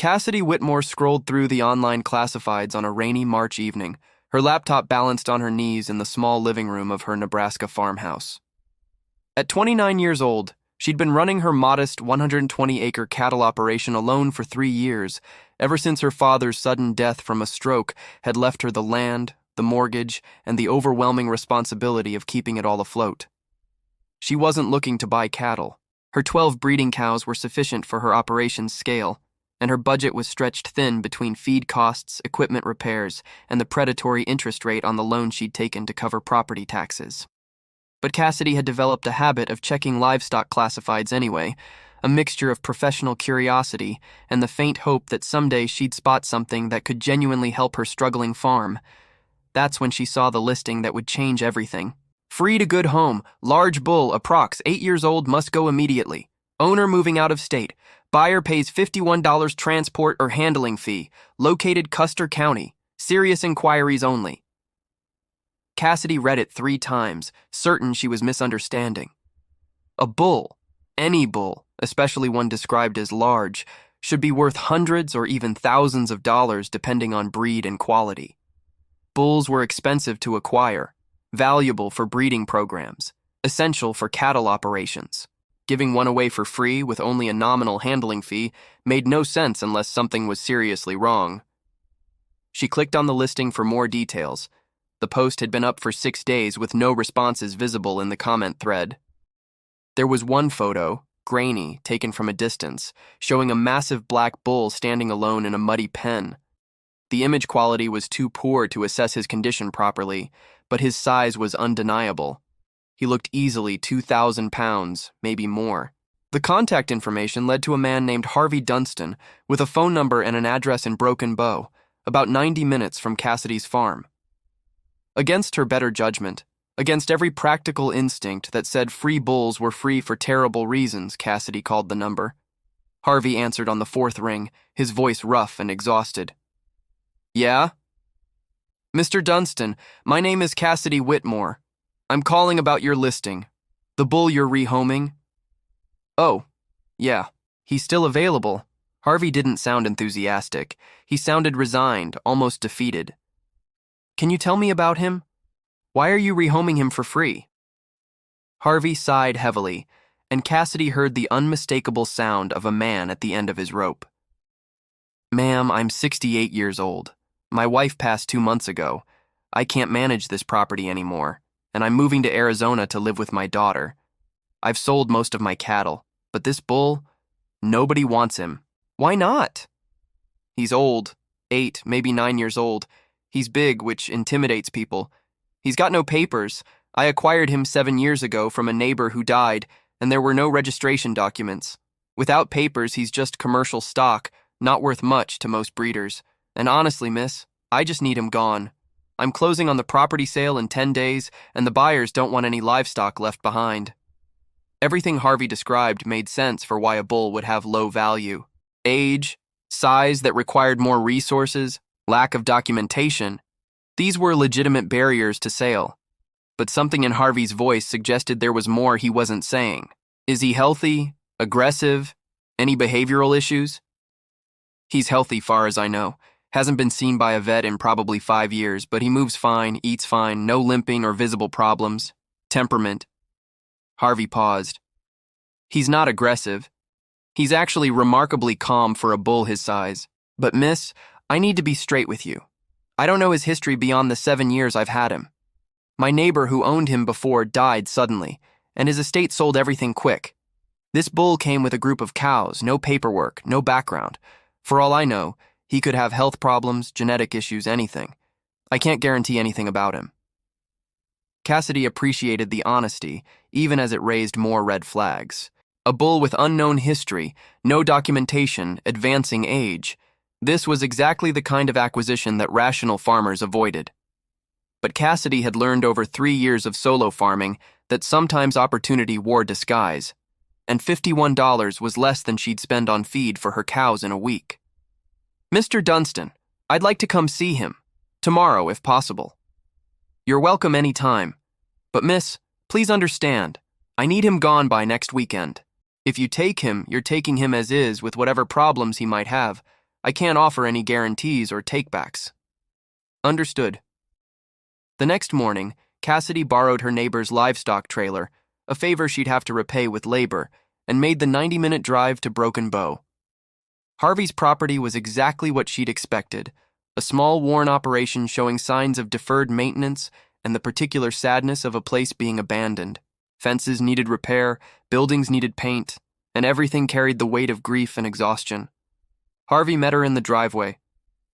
Cassidy Whitmore scrolled through the online classifieds on a rainy March evening, her laptop balanced on her knees in the small living room of her Nebraska farmhouse. At 29 years old, she'd been running her modest 120-acre cattle operation alone for 3 years, ever since her father's sudden death from a stroke had left her the land, the mortgage, and the overwhelming responsibility of keeping it all afloat. She wasn't looking to buy cattle. Her 12 breeding cows were sufficient for her operation's scale, and her budget was stretched thin between feed costs, equipment repairs, and the predatory interest rate on the loan she'd taken to cover property taxes. But Cassidy had developed a habit of checking livestock classifieds anyway, a mixture of professional curiosity and the faint hope that someday she'd spot something that could genuinely help her struggling farm. That's when she saw the listing that would change everything. Free to good home, large bull, approx. 8 years old, must go immediately. Owner moving out of state. Buyer pays $51 transport or handling fee. Located Custer County. Serious inquiries only. Cassidy read it 3 times, certain she was misunderstanding. A bull, any bull, especially one described as large, should be worth hundreds or even thousands of dollars depending on breed and quality. Bulls were expensive to acquire, valuable for breeding programs, essential for cattle operations. Giving one away for free with only a nominal handling fee made no sense unless something was seriously wrong. She clicked on the listing for more details. The post had been up for 6 days with no responses visible in the comment thread. There was one photo, grainy, taken from a distance, showing a massive black bull standing alone in a muddy pen. The image quality was too poor to assess his condition properly, but his size was undeniable. He looked easily 2,000 pounds, maybe more. The contact information led to a man named Harvey Dunston with a phone number and an address in Broken Bow, about 90 minutes from Cassidy's farm. Against her better judgment, against every practical instinct that said free bulls were free for terrible reasons, Cassidy called the number. Harvey answered on the 4th ring, his voice rough and exhausted. Yeah? Mr. Dunston, my name is Cassidy Whitmore. I'm calling about your listing. The bull you're rehoming? Oh, yeah. He's still available. Harvey didn't sound enthusiastic. He sounded resigned, almost defeated. Can you tell me about him? Why are you rehoming him for free? Harvey sighed heavily, and Cassidy heard the unmistakable sound of a man at the end of his rope. Ma'am, I'm 68 years old. My wife passed 2 months ago. I can't manage this property anymore, and I'm moving to Arizona to live with my daughter. I've sold most of my cattle, but this bull, nobody wants him. Why not? He's old, 8, maybe 9 years old. He's big, which intimidates people. He's got no papers. I acquired him 7 years ago from a neighbor who died, and there were no registration documents. Without papers, he's just commercial stock, not worth much to most breeders. And honestly, miss, I just need him gone. I'm closing on the property sale in 10 days, and the buyers don't want any livestock left behind. Everything Harvey described made sense for why a bull would have low value. Age, size that required more resources, lack of documentation. These were legitimate barriers to sale. But something in Harvey's voice suggested there was more he wasn't saying. Is he healthy? Aggressive? Any behavioral issues? He's healthy, far as I know. Hasn't been seen by a vet in probably 5 years, but he moves fine, eats fine, no limping or visible problems. Temperament. Harvey paused. He's not aggressive. He's actually remarkably calm for a bull his size. But miss, I need to be straight with you. I don't know his history beyond the 7 years I've had him. My neighbor who owned him before died suddenly, and his estate sold everything quick. This bull came with a group of cows, no paperwork, no background. For all I know, he could have health problems, genetic issues, anything. I can't guarantee anything about him. Cassidy appreciated the honesty, even as it raised more red flags. A bull with unknown history, no documentation, advancing age. This was exactly the kind of acquisition that rational farmers avoided. But Cassidy had learned over 3 years of solo farming that sometimes opportunity wore disguise, and $51 was less than she'd spend on feed for her cows in a week. Mr. Dunston, I'd like to come see him. Tomorrow, if possible. You're welcome any time. But miss, please understand, I need him gone by next weekend. If you take him, you're taking him as is with whatever problems he might have. I can't offer any guarantees or takebacks." "Understood." The next morning, Cassidy borrowed her neighbor's livestock trailer, a favor she'd have to repay with labor, and made the 90-minute drive to Broken Bow. Harvey's property was exactly what she'd expected, a small worn operation showing signs of deferred maintenance and the particular sadness of a place being abandoned. Fences needed repair, buildings needed paint, and everything carried the weight of grief and exhaustion. Harvey met her in the driveway.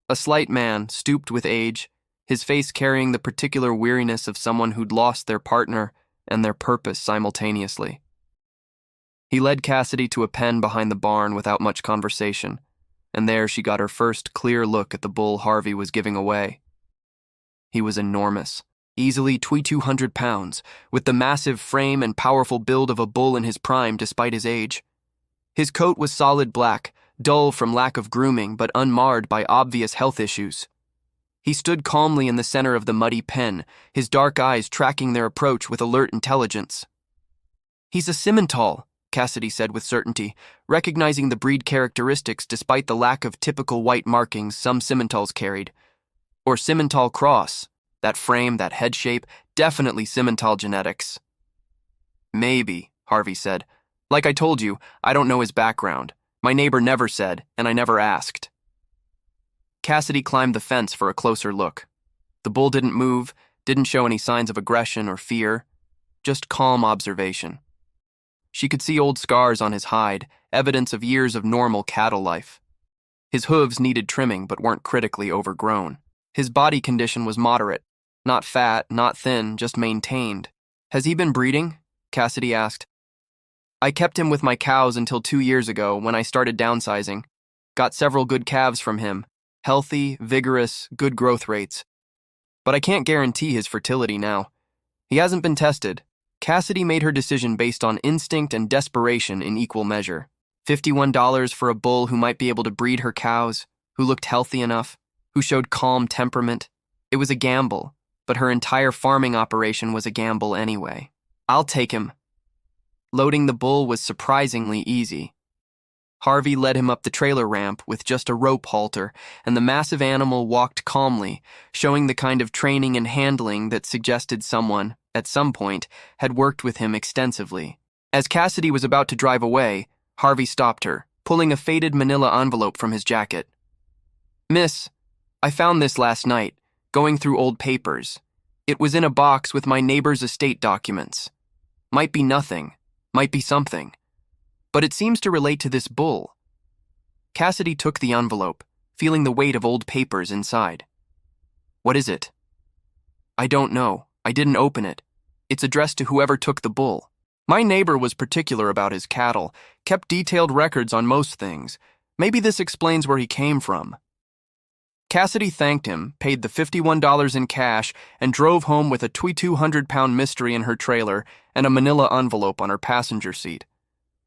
A slight man, stooped with age, his face carrying the particular weariness of someone who'd lost their partner and their purpose simultaneously. He led Cassidy to a pen behind the barn without much conversation, and there she got her first clear look at the bull Harvey was giving away. He was enormous, easily 2,200 pounds, with the massive frame and powerful build of a bull in his prime despite his age. His coat was solid black, dull from lack of grooming but unmarred by obvious health issues. He stood calmly in the center of the muddy pen, his dark eyes tracking their approach with alert intelligence. "He's a Simmental," Cassidy said with certainty, recognizing the breed characteristics despite the lack of typical white markings some Simmentals carried. Or Simmental cross. That frame, that head shape, definitely Simmental genetics. "Maybe," Harvey said. "Like I told you, I don't know his background. My neighbor never said, and I never asked." Cassidy climbed the fence for a closer look. The bull didn't move, didn't show any signs of aggression or fear, just calm observation. She could see old scars on his hide, evidence of years of normal cattle life. His hooves needed trimming but weren't critically overgrown. His body condition was moderate, not fat, not thin, just maintained. "Has he been breeding?" Cassidy asked. "I kept him with my cows until 2 years ago when I started downsizing. Got several good calves from him. Healthy, vigorous, good growth rates. But I can't guarantee his fertility now. He hasn't been tested." Cassidy made her decision based on instinct and desperation in equal measure. $51 for a bull who might be able to breed her cows, who looked healthy enough, who showed calm temperament. It was a gamble, but her entire farming operation was a gamble anyway. "I'll take him." Loading the bull was surprisingly easy. Harvey led him up the trailer ramp with just a rope halter, and the massive animal walked calmly, showing the kind of training and handling that suggested someone, at some point, had worked with him extensively. As Cassidy was about to drive away, Harvey stopped her, pulling a faded manila envelope from his jacket. "Miss, I found this last night, going through old papers. It was in a box with my neighbor's estate documents. Might be nothing, might be something. But it seems to relate to this bull." Cassidy took the envelope, feeling the weight of old papers inside. "What is it?" "I don't know. I didn't open it. It's addressed to whoever took the bull. My neighbor was particular about his cattle, kept detailed records on most things. Maybe this explains where he came from." Cassidy thanked him, paid the $51 in cash, and drove home with a 2,200-pound mystery in her trailer and a manila envelope on her passenger seat.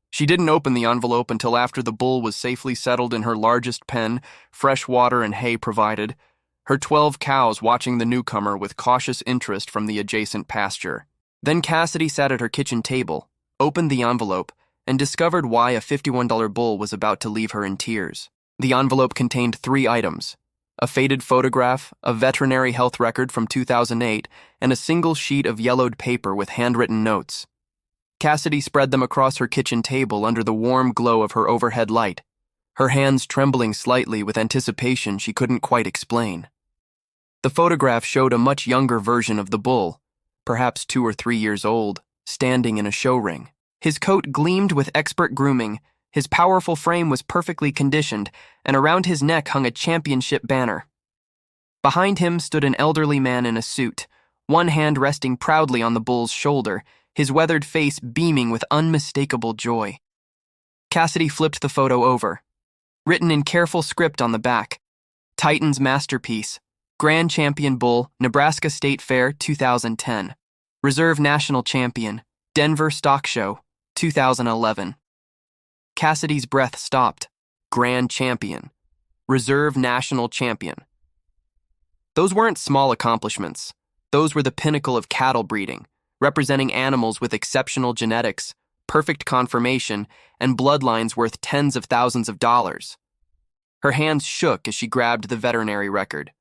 She didn't open the envelope until after the bull was safely settled in her largest pen, fresh water and hay provided, her 12 cows watching the newcomer with cautious interest from the adjacent pasture. Then Cassidy sat at her kitchen table, opened the envelope, and discovered why a $51 bull was about to leave her in tears. The envelope contained 3 items: a faded photograph, a veterinary health record from 2008, and a single sheet of yellowed paper with handwritten notes. Cassidy spread them across her kitchen table under the warm glow of her overhead light, her hands trembling slightly with anticipation she couldn't quite explain. The photograph showed a much younger version of the bull, perhaps 2 or 3 years old, standing in a show ring. His coat gleamed with expert grooming, his powerful frame was perfectly conditioned, and around his neck hung a championship banner. Behind him stood an elderly man in a suit, one hand resting proudly on the bull's shoulder, his weathered face beaming with unmistakable joy. Cassidy flipped the photo over. Written in careful script on the back, "Titan's Masterpiece, Grand Champion Bull, Nebraska State Fair, 2010. Reserve National Champion, Denver Stock Show, 2011. Cassidy's breath stopped. Grand Champion. Reserve National Champion. Those weren't small accomplishments. Those were the pinnacle of cattle breeding, representing animals with exceptional genetics, perfect conformation, and bloodlines worth tens of thousands of dollars. Her hands shook as she grabbed the veterinary record.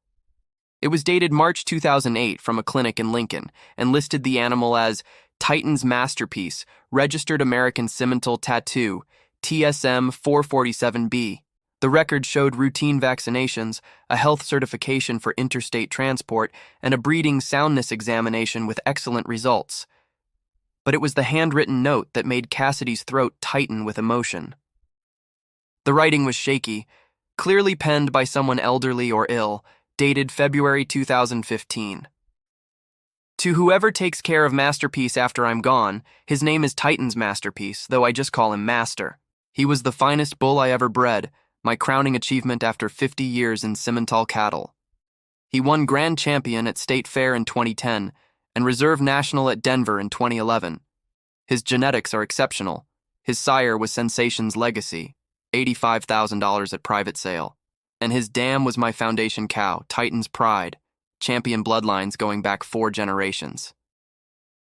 It was dated March 2008 from a clinic in Lincoln and listed the animal as Titan's Masterpiece, Registered American Simmental Tattoo, TSM 447B. The record showed routine vaccinations, a health certification for interstate transport, and a breeding soundness examination with excellent results. But it was the handwritten note that made Cassidy's throat tighten with emotion. The writing was shaky, clearly penned by someone elderly or ill, dated February 2015. To whoever takes care of Masterpiece after I'm gone, his name is Titan's Masterpiece, though I just call him Master. He was the finest bull I ever bred, my crowning achievement after 50 years in Simmental cattle. He won Grand Champion at State Fair in 2010 and Reserve National at Denver in 2011. His genetics are exceptional. His sire was Sensation's Legacy, $85,000 at private sale. And his dam was my foundation cow, Titan's Pride, champion bloodlines going back 4 generations.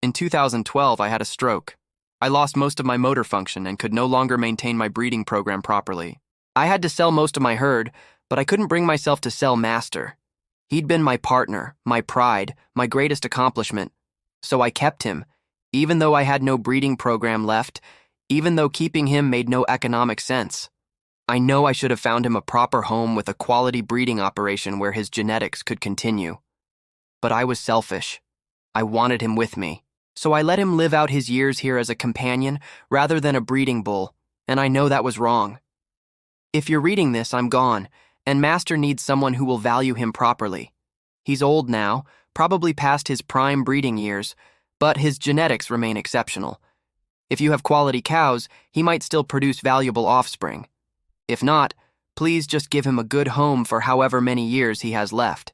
In 2012, I had a stroke. I lost most of my motor function and could no longer maintain my breeding program properly. I had to sell most of my herd, but I couldn't bring myself to sell Master. He'd been my partner, my pride, my greatest accomplishment. So I kept him, even though I had no breeding program left, even though keeping him made no economic sense. I know I should have found him a proper home with a quality breeding operation where his genetics could continue. But I was selfish. I wanted him with me. So I let him live out his years here as a companion rather than a breeding bull, and I know that was wrong. If you're reading this, I'm gone, and Master needs someone who will value him properly. He's old now, probably past his prime breeding years, but his genetics remain exceptional. If you have quality cows, he might still produce valuable offspring. If not, please just give him a good home for however many years he has left.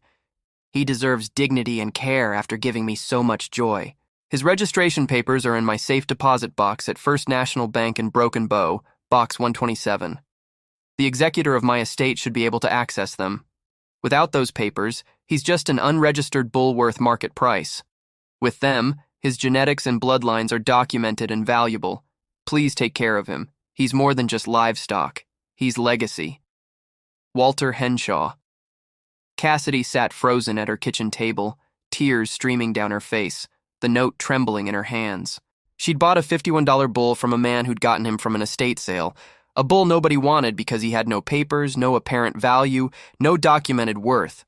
He deserves dignity and care after giving me so much joy. His registration papers are in my safe deposit box at First National Bank in Broken Bow, Box 127. The executor of my estate should be able to access them. Without those papers, he's just an unregistered bull worth market price. With them, his genetics and bloodlines are documented and valuable. Please take care of him. He's more than just livestock. He's legacy. Walter Henshaw. Cassidy sat frozen at her kitchen table, tears streaming down her face, the note trembling in her hands. She'd bought a $51 bull from a man who'd gotten him from an estate sale, a bull nobody wanted because he had no papers, no apparent value, no documented worth.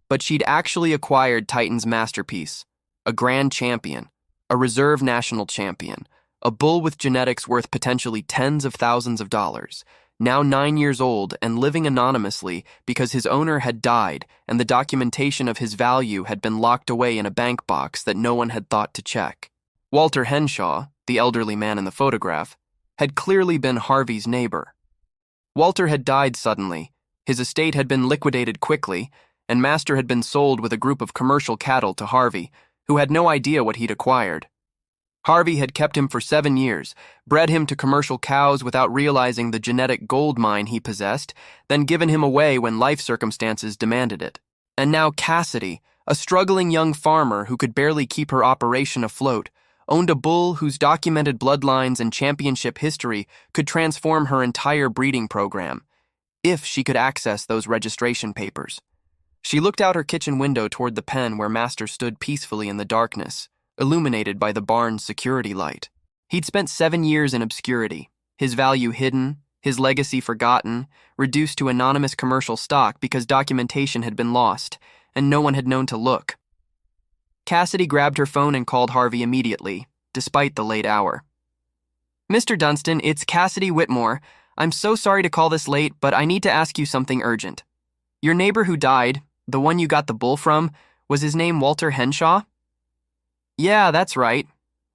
But she'd actually acquired Titan's Masterpiece, a grand champion, a reserve national champion, a bull with genetics worth potentially tens of thousands of dollars, now 9 years old and living anonymously because his owner had died and the documentation of his value had been locked away in a bank box that no one had thought to check. Walter Henshaw, the elderly man in the photograph, had clearly been Harvey's neighbor. Walter had died suddenly, his estate had been liquidated quickly, and Master had been sold with a group of commercial cattle to Harvey, who had no idea what he'd acquired. Harvey had kept him for 7 years, bred him to commercial cows without realizing the genetic gold mine he possessed, then given him away when life circumstances demanded it. And now Cassidy, a struggling young farmer who could barely keep her operation afloat, owned a bull whose documented bloodlines and championship history could transform her entire breeding program, if she could access those registration papers. She looked out her kitchen window toward the pen where Master stood peacefully in the darkness, illuminated by the barn's security light. He'd spent 7 years in obscurity, his value hidden, his legacy forgotten, reduced to anonymous commercial stock because documentation had been lost, and no one had known to look. Cassidy grabbed her phone and called Harvey immediately, despite the late hour. "Mr. Dunston, it's Cassidy Whitmore. I'm so sorry to call this late, but I need to ask you something urgent. Your neighbor who died, the one you got the bull from, was his name Walter Henshaw?" "Yeah, that's right.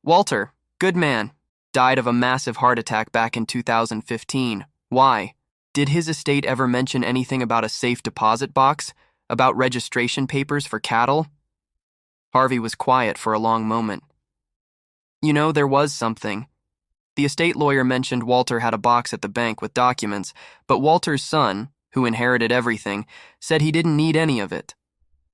Walter, good man. Died of a massive heart attack back in 2015. Why? Did his estate ever mention anything about a safe deposit box? About registration papers for cattle?" Harvey was quiet for a long moment. "You know, there was something. The estate lawyer mentioned Walter had a box at the bank with documents, but Walter's son, who inherited everything, said he didn't need any of it.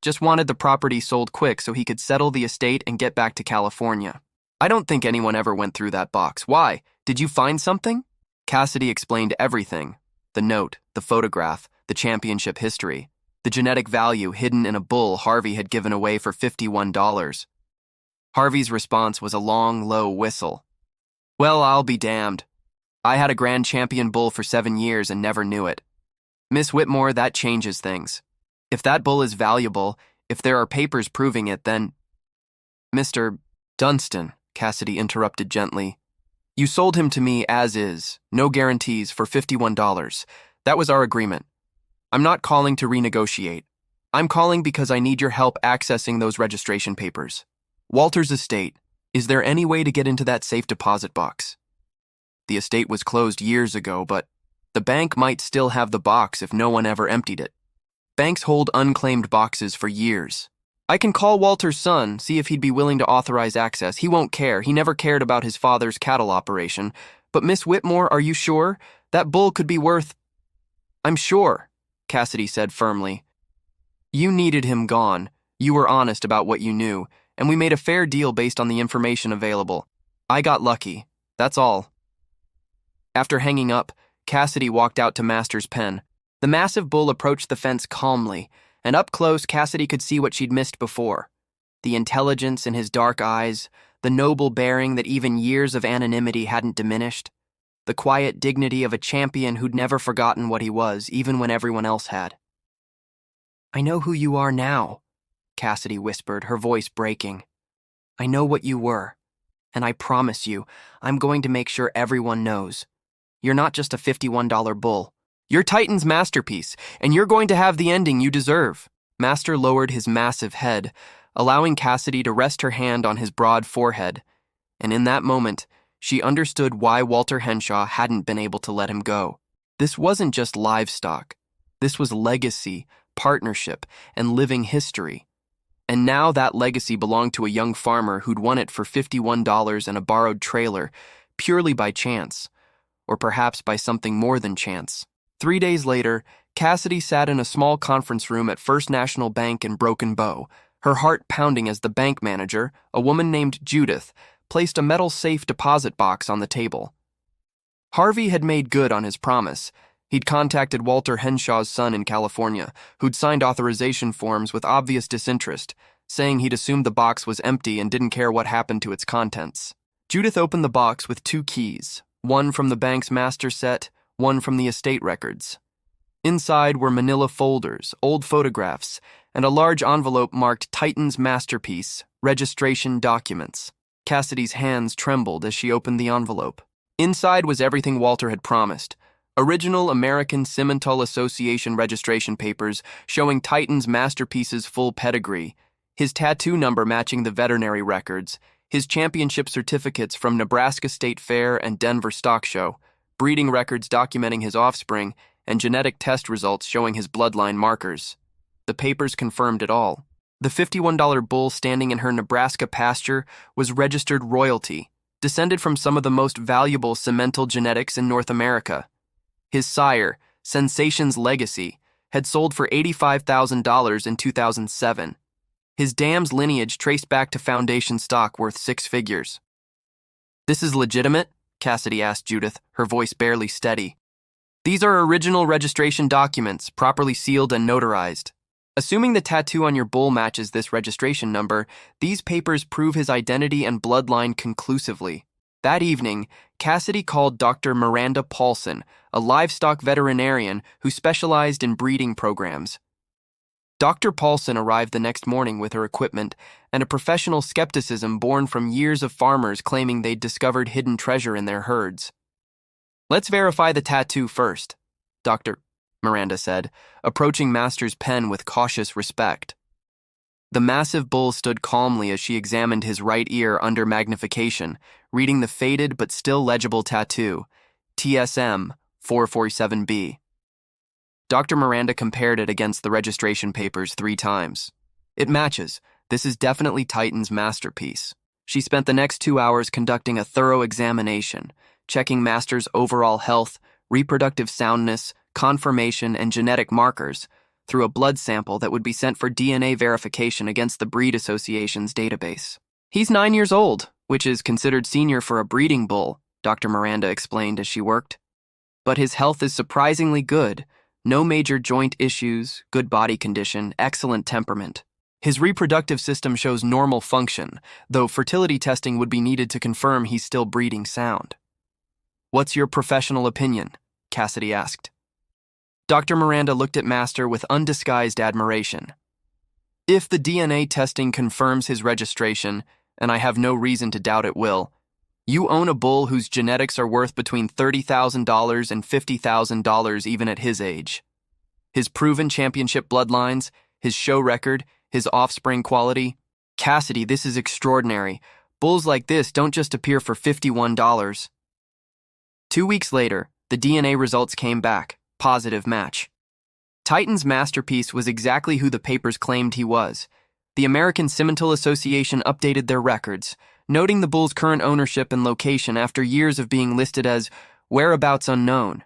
Just wanted the property sold quick so he could settle the estate and get back to California. I don't think anyone ever went through that box. Why? Did you find something?" Cassidy explained everything. The note, the photograph, the championship history, the genetic value hidden in a bull Harvey had given away for $51. Harvey's response was a long, low whistle. Well, I'll be damned. I had a grand champion bull for 7 years and never knew it. Miss Whitmore, that changes things. If that bull is valuable, if there are papers proving it, then— Mr. Dunston, Cassidy interrupted gently. You sold him to me as is, no guarantees, for $51. That was our agreement. I'm not calling to renegotiate. I'm calling because I need your help accessing those registration papers. Walter's estate. Is there any way to get into that safe deposit box? The estate was closed years ago, but the bank might still have the box if no one ever emptied it. Banks hold unclaimed boxes for years. I can call Walter's son, see if he'd be willing to authorize access. He won't care. He never cared about his father's cattle operation. But Miss Whitmore, are you sure? That bull could be worth— I'm sure, Cassidy said firmly. You needed him gone. You were honest about what you knew, and we made a fair deal based on the information available. I got lucky. That's all. After hanging up, Cassidy walked out to Master's pen. The massive bull approached the fence calmly, and up close Cassidy could see what she'd missed before. The intelligence in his dark eyes, the noble bearing that even years of anonymity hadn't diminished, the quiet dignity of a champion who'd never forgotten what he was, even when everyone else had. I know who you are now, Cassidy whispered, her voice breaking. I know what you were, and I promise you, I'm going to make sure everyone knows. You're not just a $51 bull. You're Titan's masterpiece, and you're going to have the ending you deserve. Master lowered his massive head, allowing Cassidy to rest her hand on his broad forehead, and in that moment, she understood why Walter Henshaw hadn't been able to let him go. This wasn't just livestock. This was legacy, partnership, and living history. And now that legacy belonged to a young farmer who'd won it for $51 and a borrowed trailer, purely by chance, or perhaps by something more than chance. 3 days later, Cassidy sat in a small conference room at First National Bank in Broken Bow, her heart pounding as the bank manager, a woman named Judith, placed a metal safe deposit box on the table. Harvey had made good on his promise. He'd contacted Walter Henshaw's son in California, who'd signed authorization forms with obvious disinterest, saying he'd assumed the box was empty and didn't care what happened to its contents. Judith opened the box with 2 keys, one from the bank's master set, one from the estate records. Inside were manila folders, old photographs, and a large envelope marked Titan's Masterpiece, Registration Documents. Cassidy's hands trembled as she opened the envelope. Inside was everything Walter had promised. Original American Simmental Association registration papers showing Titan's Masterpiece's full pedigree, his tattoo number matching the veterinary records, his championship certificates from Nebraska State Fair and Denver Stock Show, breeding records documenting his offspring, and genetic test results showing his bloodline markers. The papers confirmed it all. The $51 bull standing in her Nebraska pasture was registered royalty, descended from some of the most valuable Simmental genetics in North America. His sire, Sensation's Legacy, had sold for $85,000 in 2007. His dam's lineage traced back to foundation stock worth 6 figures. This is legitimate? Cassidy asked Judith, her voice barely steady. These are original registration documents, properly sealed and notarized. Assuming the tattoo on your bull matches this registration number, these papers prove his identity and bloodline conclusively. That evening, Cassidy called Dr. Miranda Paulson, a livestock veterinarian who specialized in breeding programs. Dr. Paulson arrived the next morning with her equipment and a professional skepticism born from years of farmers claiming they'd discovered hidden treasure in their herds. Let's verify the tattoo first, Dr. Miranda said, approaching Master's pen with cautious respect. The massive bull stood calmly as she examined his right ear under magnification, reading the faded but still legible tattoo, TSM 447B. Dr. Miranda compared it against the registration papers 3 times. It matches. This is definitely Titan's masterpiece. She spent the next 2 hours conducting a thorough examination, checking Master's overall health, reproductive soundness, conformation, and genetic markers through a blood sample that would be sent for DNA verification against the Breed Association's database. He's 9 years old, which is considered senior for a breeding bull, Dr. Miranda explained as she worked. But his health is surprisingly good, No major joint issues, good body condition, excellent temperament. His reproductive system shows normal function, though fertility testing would be needed to confirm he's still breeding sound. What's your professional opinion? Cassidy asked. Dr. Miranda looked at Master with undisguised admiration. If the DNA testing confirms his registration, and I have no reason to doubt it will, you own a bull whose genetics are worth between $30,000 and $50,000 even at his age. His proven championship bloodlines, his show record, his offspring quality. Cassidy, this is extraordinary. Bulls like this don't just appear for $51. 2 weeks later, the DNA results came back. Positive match. Titan's masterpiece was exactly who the papers claimed he was. The American Simmental Association updated their records, noting the bull's current ownership and location after years of being listed as whereabouts unknown.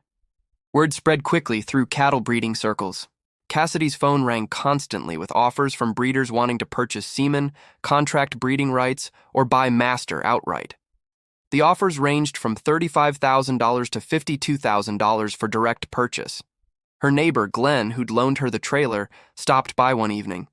Word spread quickly through cattle breeding circles. Cassidy's phone rang constantly with offers from breeders wanting to purchase semen, contract breeding rights, or buy Master outright. The offers ranged from $35,000 to $52,000 for direct purchase. Her neighbor, Glenn, who'd loaned her the trailer, stopped by one evening.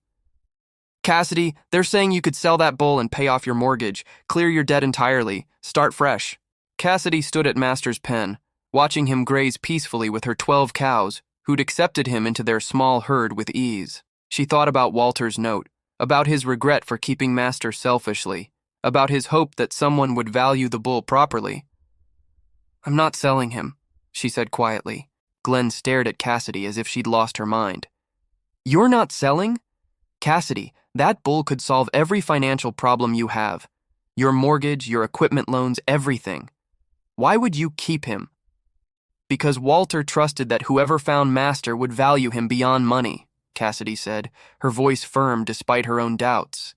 Cassidy, they're saying you could sell that bull and pay off your mortgage, clear your debt entirely, start fresh. Cassidy stood at Master's pen, watching him graze peacefully with her 12 cows, who'd accepted him into their small herd with ease. She thought about Walter's note, about his regret for keeping Master selfishly, about his hope that someone would value the bull properly. I'm not selling him, she said quietly. Glenn stared at Cassidy as if she'd lost her mind. You're not selling? Cassidy, that bull could solve every financial problem you have. Your mortgage, your equipment loans, everything. Why would you keep him? Because Walter trusted that whoever found Master would value him beyond money, Cassidy said, her voice firm despite her own doubts.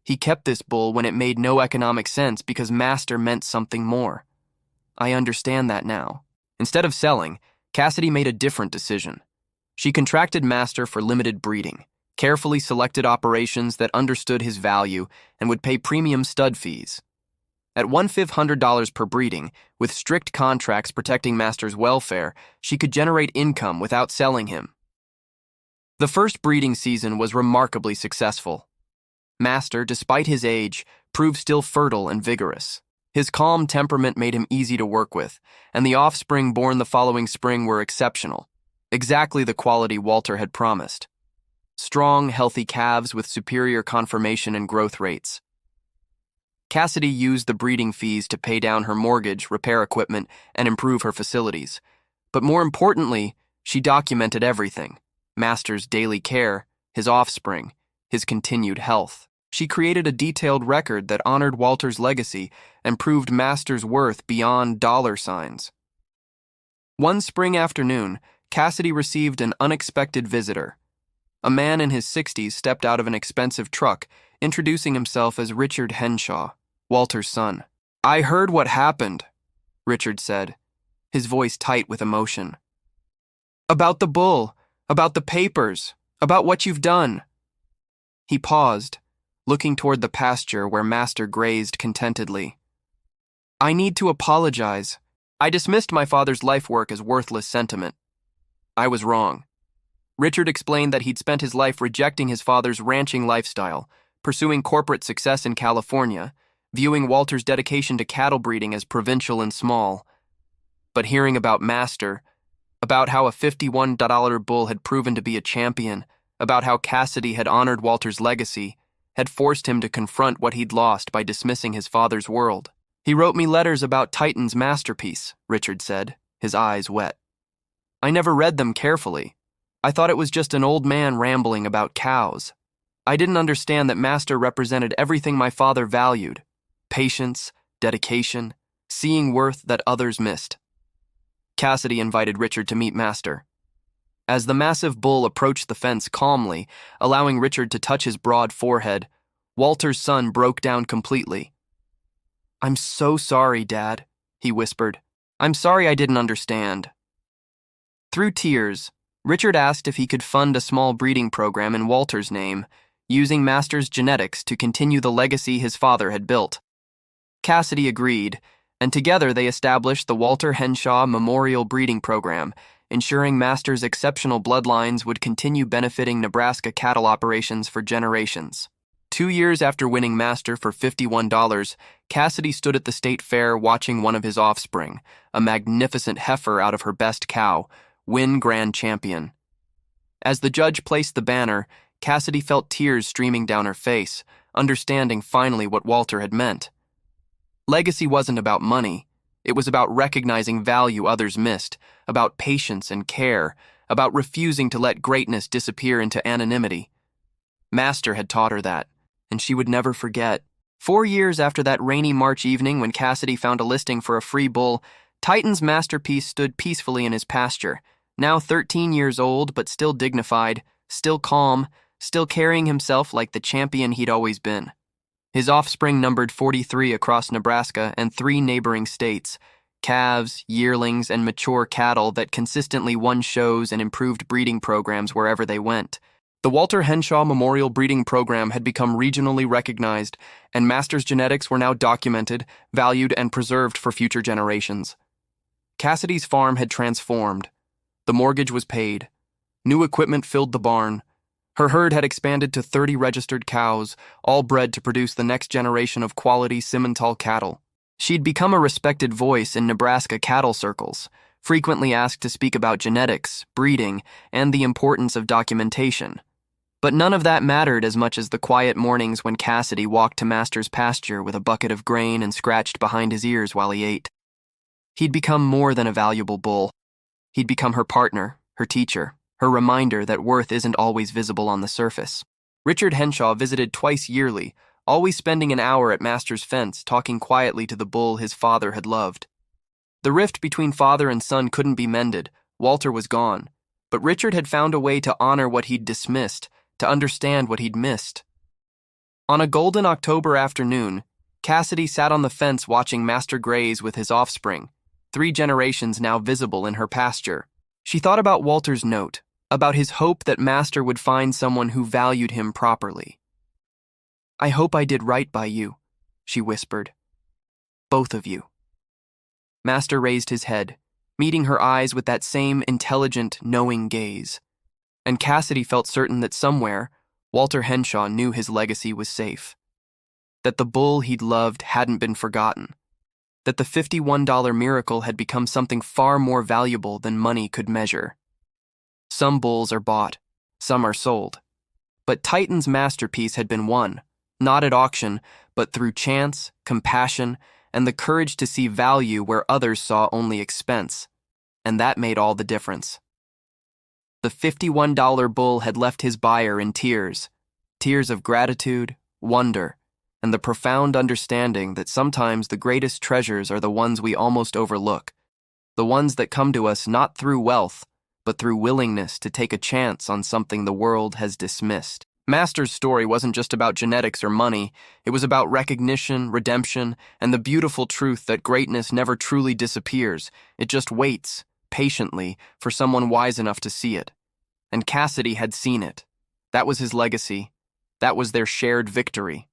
He kept this bull when it made no economic sense because Master meant something more. I understand that now. Instead of selling, Cassidy made a different decision. She contracted Master for limited breeding, carefully selected operations that understood his value and would pay premium stud fees. At $1,500 per breeding, with strict contracts protecting Master's welfare, she could generate income without selling him. The first breeding season was remarkably successful. Master, despite his age, proved still fertile and vigorous. His calm temperament made him easy to work with, and the offspring born the following spring were exceptional, exactly the quality Walter had promised. Strong, healthy calves with superior conformation and growth rates. Cassidy used the breeding fees to pay down her mortgage, repair equipment, and improve her facilities. But more importantly, she documented everything: Master's daily care, his offspring, his continued health. She created a detailed record that honored Walter's legacy and proved Master's worth beyond dollar signs. One spring afternoon, Cassidy received an unexpected visitor. A man in his 60s stepped out of an expensive truck, introducing himself as Richard Henshaw, Walter's son. I heard what happened, Richard said, his voice tight with emotion. About the bull, about the papers, about what you've done. He paused, looking toward the pasture where Master grazed contentedly. I need to apologize. I dismissed my father's life work as worthless sentiment. I was wrong. Richard explained that he'd spent his life rejecting his father's ranching lifestyle, pursuing corporate success in California, viewing Walter's dedication to cattle breeding as provincial and small. But hearing about Master, about how a $51 bull had proven to be a champion, about how Cassidy had honored Walter's legacy, had forced him to confront what he'd lost by dismissing his father's world. He wrote me letters about Titan's masterpiece, Richard said, his eyes wet. I never read them carefully. I thought it was just an old man rambling about cows. I didn't understand that Master represented everything my father valued: patience, dedication, seeing worth that others missed. Cassidy invited Richard to meet Master. As the massive bull approached the fence calmly, allowing Richard to touch his broad forehead, Walter's son broke down completely. I'm so sorry, Dad, he whispered. I'm sorry I didn't understand. Through tears, Richard asked if he could fund a small breeding program in Walter's name, using Master's genetics to continue the legacy his father had built. Cassidy agreed, and together they established the Walter Henshaw Memorial Breeding Program, ensuring Master's exceptional bloodlines would continue benefiting Nebraska cattle operations for generations. 2 years after winning Master for $51, Cassidy stood at the state fair watching one of his offspring, a magnificent heifer out of her best cow, win grand champion. As the judge placed the banner, Cassidy felt tears streaming down her face, understanding finally what Walter had meant. Legacy wasn't about money. It was about recognizing value others missed, about patience and care, about refusing to let greatness disappear into anonymity. Master had taught her that, and she would never forget. 4 years after that rainy March evening when Cassidy found a listing for a free bull, Titan's masterpiece stood peacefully in his pasture, now 13 years old but still dignified, still calm, still carrying himself like the champion he'd always been. His offspring numbered 43 across Nebraska and 3 neighboring states, calves, yearlings, and mature cattle that consistently won shows and improved breeding programs wherever they went. The Walter Henshaw Memorial Breeding Program had become regionally recognized, and Master's genetics were now documented, valued, and preserved for future generations. Cassidy's farm had transformed. The mortgage was paid. New equipment filled the barn. Her herd had expanded to 30 registered cows, all bred to produce the next generation of quality Simmental cattle. She'd become a respected voice in Nebraska cattle circles, frequently asked to speak about genetics, breeding, and the importance of documentation. But none of that mattered as much as the quiet mornings when Cassidy walked to Master's pasture with a bucket of grain and scratched behind his ears while he ate. He'd become more than a valuable bull. He'd become her partner, her teacher, her reminder that worth isn't always visible on the surface. Richard Henshaw visited twice yearly, always spending an hour at Master's fence talking quietly to the bull his father had loved. The rift between father and son couldn't be mended. Walter was gone. But Richard had found a way to honor what he'd dismissed, to understand what he'd missed. On a golden October afternoon, Cassidy sat on the fence watching Master graze with his offspring, 3 generations now visible in her pasture. She thought about Walter's note, about his hope that Master would find someone who valued him properly. "I hope I did right by you," she whispered. "Both of you." Master raised his head, meeting her eyes with that same intelligent, knowing gaze. And Cassidy felt certain that somewhere, Walter Henshaw knew his legacy was safe. That the bull he'd loved hadn't been forgotten. That the $51 miracle had become something far more valuable than money could measure. Some bulls are bought, some are sold. But Titan's masterpiece had been won, not at auction, but through chance, compassion, and the courage to see value where others saw only expense. And that made all the difference. The $51 bull had left his buyer in tears, tears of gratitude, wonder, and the profound understanding that sometimes the greatest treasures are the ones we almost overlook, the ones that come to us not through wealth, but through willingness to take a chance on something the world has dismissed. Master's story wasn't just about genetics or money. It was about recognition, redemption, and the beautiful truth that greatness never truly disappears. It just waits, patiently, for someone wise enough to see it. And Cassidy had seen it. That was his legacy. That was their shared victory.